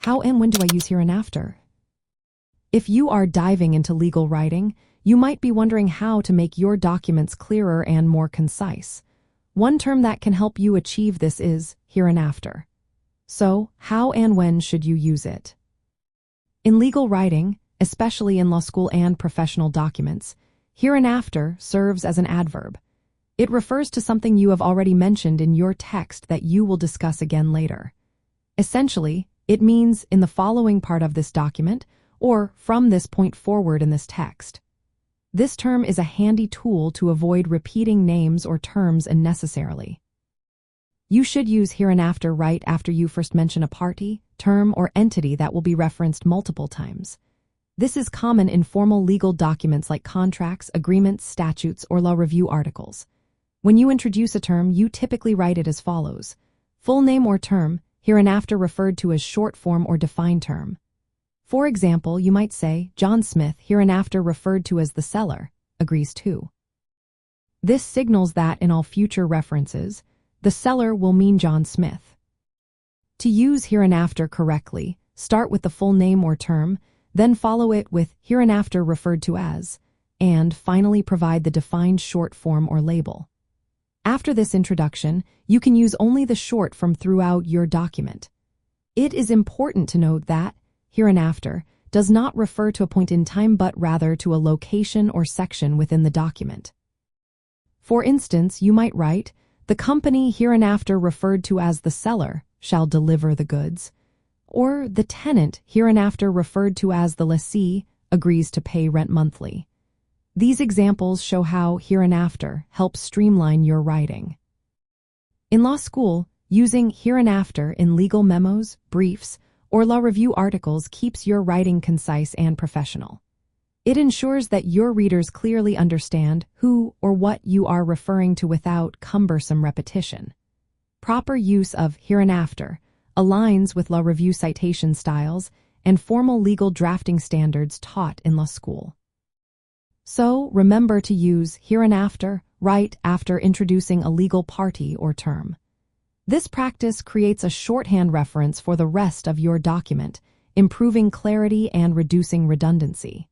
How and when do I use hereinafter? If you are diving into legal writing, you might be wondering how to make your documents clearer and more concise. One term that can help you achieve this is hereinafter. So, how and when should you use it? In legal writing, especially in law school and professional documents, hereinafter serves as an adverb. It refers to something you have already mentioned in your text that you will discuss again later. Essentially, it means in the following part of this document, or from this point forward in this text. This term is a handy tool to avoid repeating names or terms unnecessarily. You should use hereinafter right after you first mention a party, term, or entity that will be referenced multiple times. This is common in formal legal documents like contracts, agreements, statutes, or law review articles. When you introduce a term, you typically write it as follows: full name or term, hereinafter referred to as short form or defined term. For example, you might say, John Smith, hereinafter referred to as the seller, agrees to. This signals that in all future references, the seller will mean John Smith. To use hereinafter correctly, start with the full name or term, then follow it with hereinafter referred to as, and finally provide the defined short form or label. After this introduction, you can use only the short form throughout your document. It is important to note that hereinafter does not refer to a point in time but rather to a location or section within the document. For instance, you might write, the company hereinafter referred to as the seller shall deliver the goods, or the tenant hereinafter referred to as the lessee agrees to pay rent monthly. These examples show how hereinafter helps streamline your writing. In law school, using hereinafter in legal memos, briefs, or law review articles keeps your writing concise and professional. It ensures that your readers clearly understand who or what you are referring to without cumbersome repetition. Proper use of hereinafter aligns with law review citation styles and formal legal drafting standards taught in law school. So, remember to use hereinafter right after introducing a legal party or term. This practice creates a shorthand reference for the rest of your document, improving clarity and reducing redundancy.